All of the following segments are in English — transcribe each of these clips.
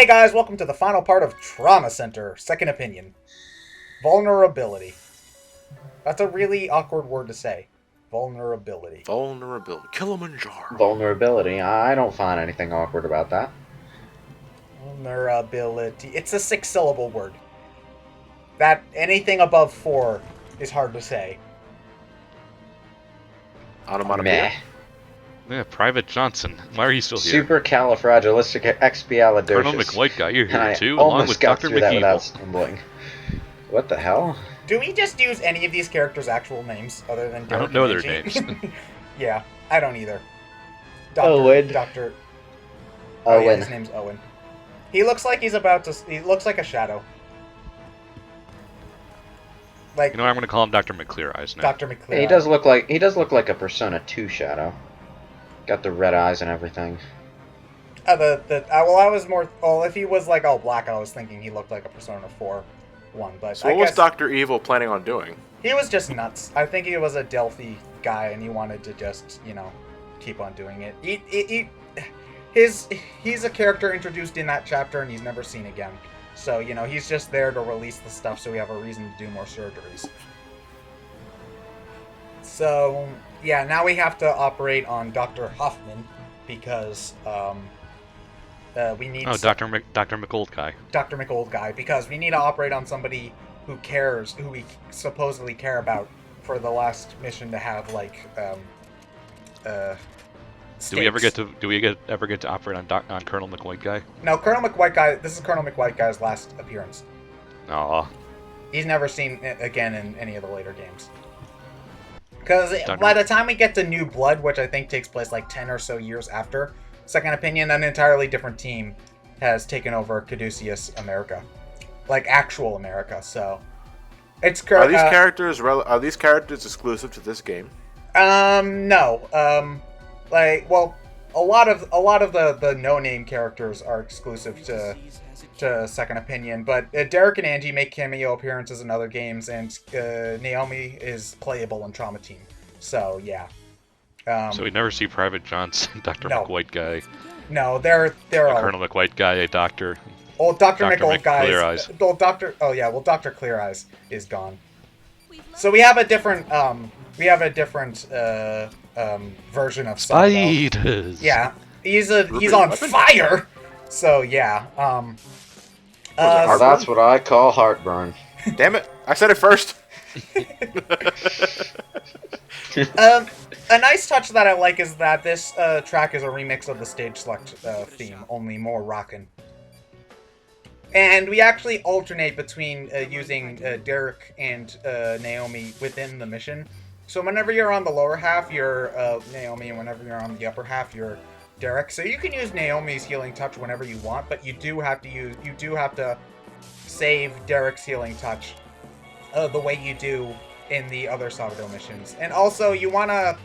Hey guys, welcome to the final part of Trauma Center, Second Opinion. Vulnerability. That's a really awkward word to say. Vulnerability. Vulnerability. Kilimanjaro. Vulnerability. I don't find anything awkward about that. Vulnerability. It's a 6-syllable word. That anything above 4 is hard to say. Onomatopoeia. Meh. Yeah, Private Johnson. Why are you still here? Supercalifragilisticexpialidocious. Colonel McWhite got you here I too, along almost with got Dr. through that without McEvil. stumbling. What the hell? Do we just use any of these characters' actual names other than Derek I don't know their Dangie? names. Yeah, I don't either. Owen. Dr. Owen. Oh, yeah, his name's Owen. He looks like he's about to... He looks like a shadow. Like You know, I'm going to call him Dr. McClear Eyes now. Dr. McClure. He does look like a Persona 2 shadow. Got the red eyes and everything. Well, I was more... Well, if he was like all black, I was thinking he looked like a Persona 4 one, but So I what was guess Dr. Evil planning on doing? he was just nuts. I think he was a Delphi guy, and he wanted to just, keep on doing it. He's a character introduced in that chapter, and he's never seen again. So, he's just there to release the stuff so we have a reason to do more surgeries. So, yeah, now we have to operate on Dr. Hoffman, because we need... Oh, Dr. McOld guy. Dr. McOld guy, because we need to operate on somebody who cares, who we supposedly care about for the last mission to have, like, Do we ever get to operate on Colonel McWhite guy? No, Colonel McWhite guy, this is Colonel McWhite guy's last appearance. Aw. He's never seen it again in any of the later games. Because Dr. by the time we get to New Blood, which I think takes place like 10 or so years after Second Opinion, an entirely different team has taken over Caduceus America. Like, actual America, so... Are these characters exclusive to this game? No. A lot of the no-name characters are exclusive to Second Opinion, but Derek and Angie make cameo appearances in other games, and Naomi is playable in Trauma Team. So yeah. So we never see Private Johnson, Dr. No. McWhite guy, No, they're all Colonel McWhite guy, a doctor. old Dr. Dr. McOld guys. Clear Eyes. Old Dr. Oh yeah, well Dr. Clear Eyes is gone. So we have a different version of Sunbelt. Spiders! Yeah, he's on weapon? fire. So yeah. Now that's what I call heartburn. Damn it! I said it first. A nice touch that I like is that this track is a remix of the Stage Select theme, only more rockin'. And we actually alternate between using Derek and Naomi within the mission. So whenever you're on the lower half, you're Naomi, and whenever you're on the upper half, you're Derek. So you can use Naomi's healing touch whenever you want, but you do have to save Derek's healing touch the way you do in the other Sabado missions. And also you wanna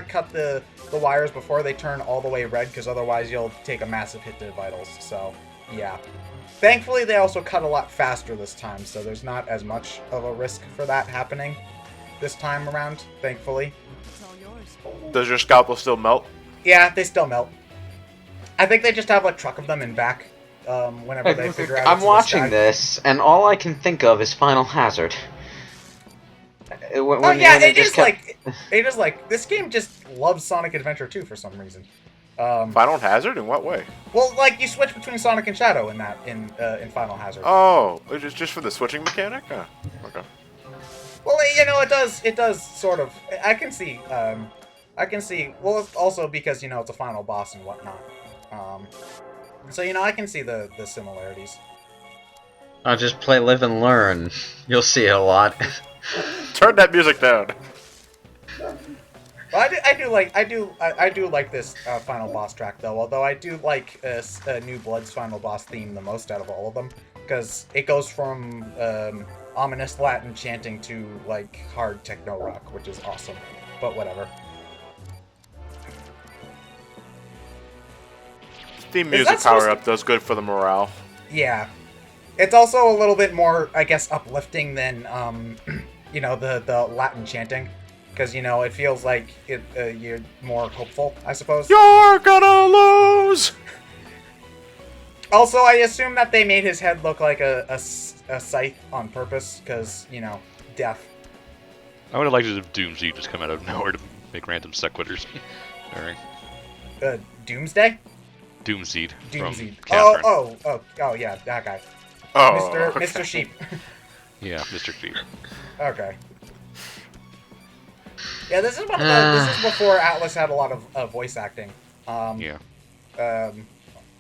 cut the wires before they turn all the way red, because otherwise you'll take a massive hit to vitals. So yeah. Thankfully they also cut a lot faster this time, so there's not as much of a risk for that happening this time around, thankfully. Does your scalpel still melt? Yeah, they still melt. I think they just have a truck of them in back whenever they figure out I'm it's this watching guy. this, and all I can think of is Final Hazard. This game just loves Sonic Adventure 2 for some reason. Final Hazard? In what way? Well, like you switch between Sonic and Shadow in in Final Hazard. Oh, it's just for the switching mechanic? Oh, okay. Well, it does sort of. I can see. Well, it's also because it's a final boss and whatnot. So I can see the similarities. I'll just play Live and Learn. You'll see it a lot. Turn that music down. Well, I do like this final boss track though. Although I do like New Blood's final boss theme the most out of all of them, because it goes from ominous Latin chanting to like hard techno rock, which is awesome. But whatever. Theme music power up does good for the morale. Yeah, it's also a little bit more, I guess, uplifting than the Latin chanting. because, you know, it feels like you're more hopeful, I suppose. You're gonna lose! Also, I assume that they made his head look like a scythe on purpose, because, you know, death. I would have liked it if Doomsday just come out of nowhere to make random sequitters. Alright. Doomsday? Doomseed. Doomseed. From Catherine. Oh, yeah, that guy. Oh, Mr. Sheep. Yeah, Mr. Sheep. Okay. Yeah, this is one of the. This is before Atlas had a lot of voice acting. Yeah.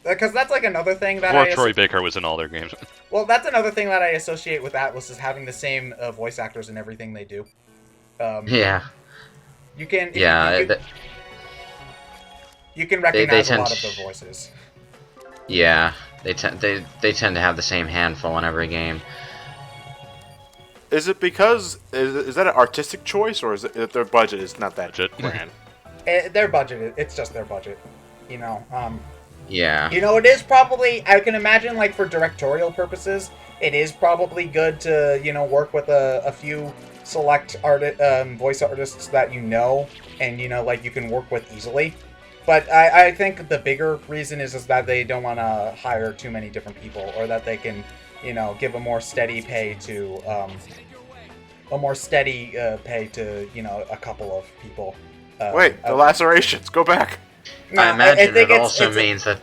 Because that's like another thing that Before Troy Baker was in all their games. Well, that's another thing that I associate with Atlas is having the same voice actors in everything they do. Yeah. You can. Yeah. You can recognize they a lot tend- of the voices. Yeah. They tend to have the same handful in every game. Is it because is that an artistic choice, or is it that their budget is not that Budget. grand? Their budget. It's just their budget. You know. Yeah. You know, it is probably. I can imagine, like, for directorial purposes, it is probably good to, you know, work with a few select voice artists that you know, and, you know, like, you can work with easily. But I think the bigger reason is that they don't want to hire too many different people, or that they can, you know, give a more steady pay to you know, a couple of people. Wait, the lacerations. Go back. No, I imagine think it also means that.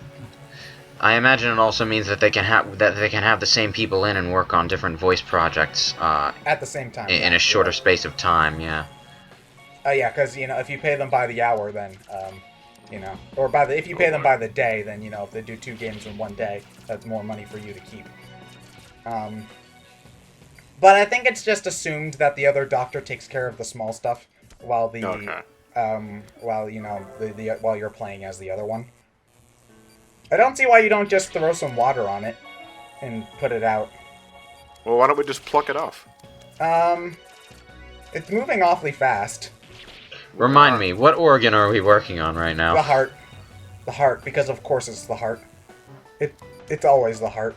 I imagine it also means that they can have the same people in and work on different voice projects at the same time in a shorter space of time. Yeah. Yeah, because, you know, if you pay them by the hour, then you know, or if you pay them by the day, then, you know, if they do 2 games in one day, that's more money for you to keep. But I think it's just assumed that the other doctor takes care of the small stuff while the while, you know, while you're playing as the other one. I don't see why you don't just throw some water on it and put it out. Well, why don't we just pluck it off? It's moving awfully fast. Remind me, what organ are we working on right now? The heart. The heart, because of course it's the heart. It's always the heart.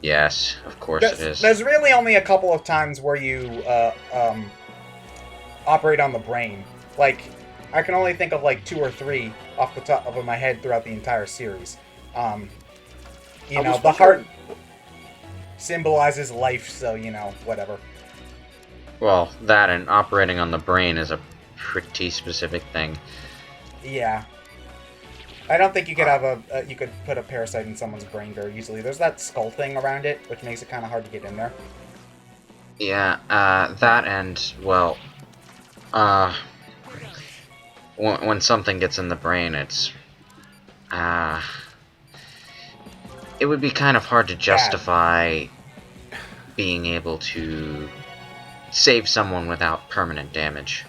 Yes, of course it is. There's really only a couple of times where you operate on the brain. Like, I can only think of like 2 or 3 off the top of my head throughout the entire series. You know, the heart symbolizes life, so, you know, whatever. Well, that and operating on the brain is a pretty specific thing. Yeah. I don't think you could have you could put a parasite in someone's brain very easily. There's that skull thing around it, which makes it kind of hard to get in there. Yeah, that and, well, when something gets in the brain, it's, it would be kind of hard to justify being able to save someone without permanent damage.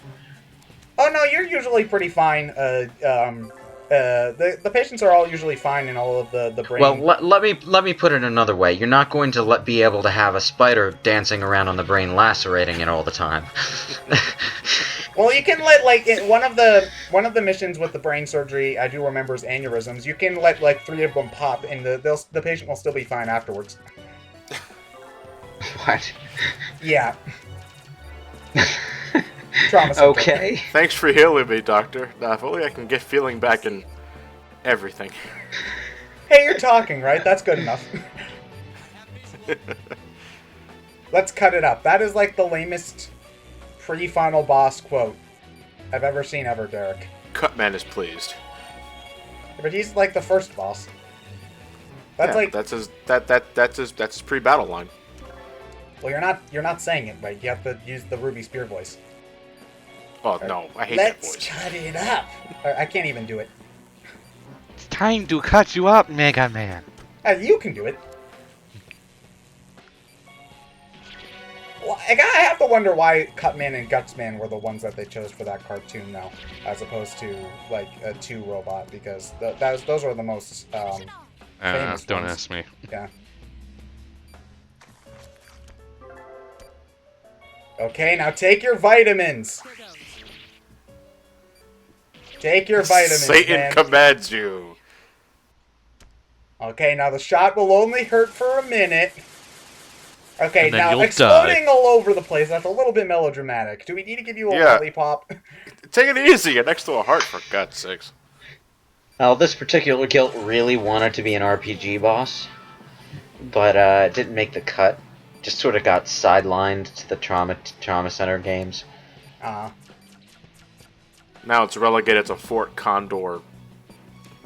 Oh no, you're usually pretty fine. The patients are all usually fine in all of the brain. Well, let me put it another way. You're not going to be able to have a spider dancing around on the brain, lacerating it all the time. Well, you can let, like, in one of the missions with the brain surgery, I do remember, is aneurysms. You can let, like, 3 of them pop, and the patient will still be fine afterwards. What? Yeah. Trauma center. Okay. Thanks for healing me, Doctor. Now, if only I can get feeling back in everything. Hey, you're talking, right? That's good enough. Let's cut it up. That is like the lamest pre-final boss quote I've ever seen ever, Derek. Cutman is pleased. But he's like the first boss. That's yeah, like that's his pre-battle line. Well, you're not saying it right. You have to use the Ruby Spear voice. Oh no, I hate that voice. Let's cut it up. I can't even do it. It's time to cut you up, Mega Man. You can do it. Well, I have to wonder why Cutman and Gutsman were the ones that they chose for that cartoon now, as opposed to like a 2 robot, because those are the most famous don't ones. ask me. Yeah. Okay, now take your vitamins. Take your vitamins, Satan man. commands you. Okay, now the shot will only hurt for a minute. Okay, And then now you'll exploding die. all over the place. That's a little bit melodramatic. Do we need to give you a lollipop? Take it easy. You're next to a heart, for God's sakes. Well, this particular guild really wanted to be an RPG boss, but it didn't make the cut. Just sort of got sidelined to the Trauma Center games. Uh, Now it's relegated to Fort Condor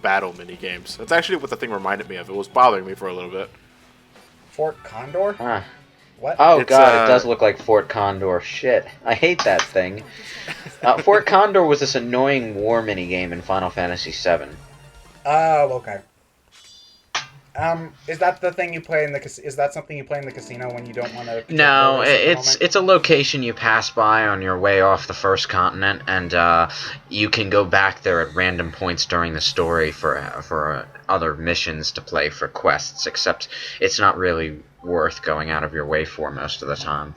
battle minigames. That's actually what the thing reminded me of. It was bothering me for a little bit. Fort Condor? Huh. What? Oh It's, god, it does look like Fort Condor. Shit. I hate that thing. Fort Condor was this annoying war minigame in Final Fantasy VII. Oh, okay. Is that the thing you play in the is that something you play in the casino when you don't want to? No, it's a location you pass by on your way off the first continent, and you can go back there at random points during the story for other missions to play for quests. Except it's not really worth going out of your way for most of the time.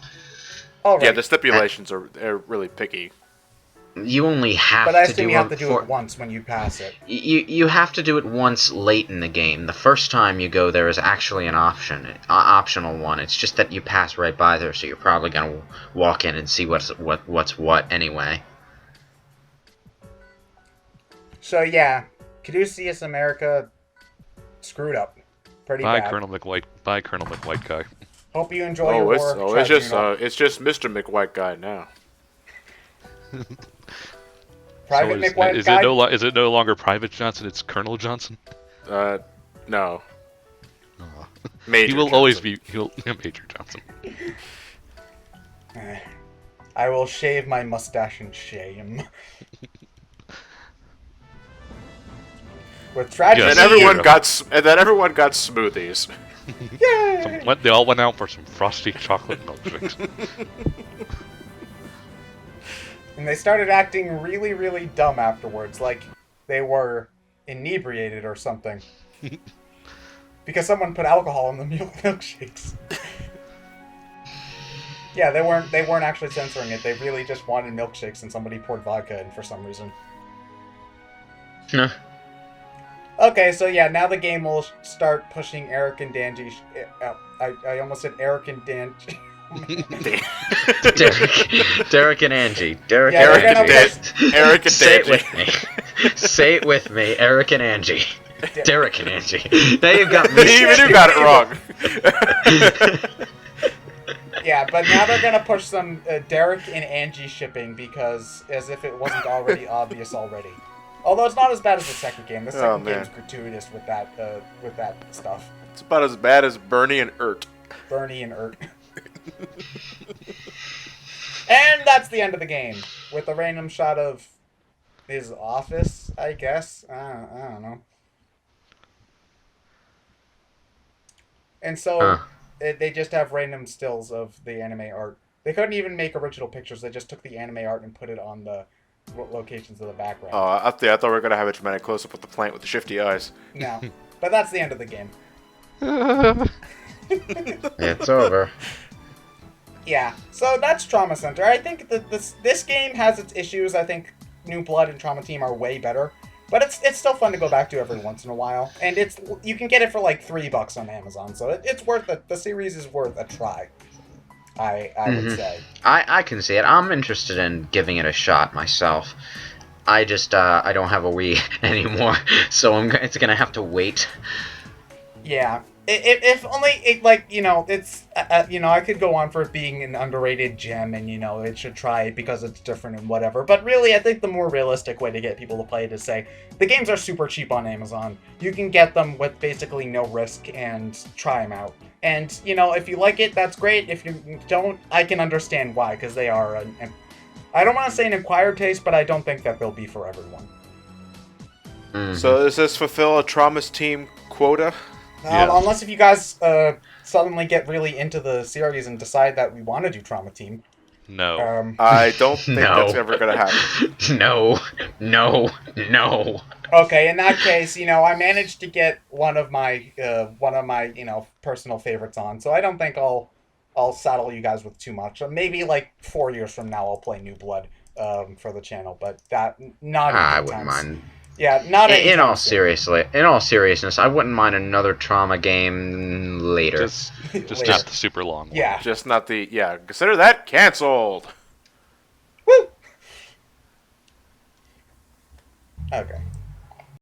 All right. Yeah, the stipulations are really picky. You only have But I to assume do you have to do it once when you pass it. You have to do it once late in the game. The first time you go there is actually an optional one. It's just that you pass right by there, so you're probably gonna walk in and see what's what anyway. So yeah, Caduceus America screwed up pretty Bye, bad. Colonel McWhite. Bye, Colonel McWhite guy. Hope you enjoy your war. It's just Mr. McWhite guy now. Private So McWhite is guy. is it no longer Private Johnson? It's Colonel Johnson. No. Oh. Major He will Johnson. always be Major Johnson. I will shave my mustache in shame. With tragedy. Yes. And everyone Hero. got smoothies. Yay! They all went out for some frosty chocolate milkshakes. And they started acting really, really dumb afterwards, like they were inebriated or something. Because someone put alcohol in the milkshakes. Yeah, they weren't actually censoring it. They really just wanted milkshakes, and somebody poured vodka in for some reason. Huh. Okay, so yeah, now the game will start pushing Eric and Dangie. I almost said Eric and Dangie. Derek and Angie. Yeah, they're gonna Eric and Say it Dangie. with me. Say it with me. Eric and Angie. Derek and Angie. Now you got me. Even you got it wrong. Yeah, but now they're gonna push some Derek and Angie shipping because, as if it wasn't already obvious already. Although it's not as bad as the second game. The second game's gratuitous with that stuff. It's about as bad as Bernie and Ert. Bernie and Ert. And that's the end of the game with a random shot of his office, I guess. I don't know. And so they just have random stills of the anime art. They couldn't even make original pictures. They just took the anime art and put it on the locations of the background. Oh, I thought we were gonna have a dramatic close-up with the plant with the shifty eyes. No, but that's the end of the game. It's over. Yeah, so that's Trauma Center. I think that this game has its issues. I think New Blood and Trauma Team are way better, but it's still fun to go back to every once in a while. And you can get it for like $3 on Amazon, so it's worth it. The series is worth a try. I would say. I can see it. I'm interested in giving it a shot myself. I just I don't have a Wii anymore, so it's gonna have to wait. Yeah. If only it's I could go on for it being an underrated gem, and it should try it because it's different and whatever. But really, I think the more realistic way to get people to play it is say the games are super cheap on Amazon. You can get them with basically no risk and try them out. And if you like it, that's great. If you don't, I can understand why, because they are I don't want to say an acquired taste, but I don't think that they'll be for everyone. Mm-hmm. So does this fulfill a Traumas Team quota? Yes. Unless if you guys suddenly get really into the series and decide that we want to do Trauma Team. No. I don't think No. that's ever gonna happen. No. Okay, in that case, I managed to get one of my personal favorites on, so I don't think I'll saddle you guys with too much. Maybe like 4 years from now, I'll play New Blood for the channel, but that not. I anytime wouldn't mind. Yeah, not In anytime all soon. seriousness, I wouldn't mind another trauma game later. Just Wait. not the super long one. Yeah. Just not the Consider that canceled. Woo. Okay.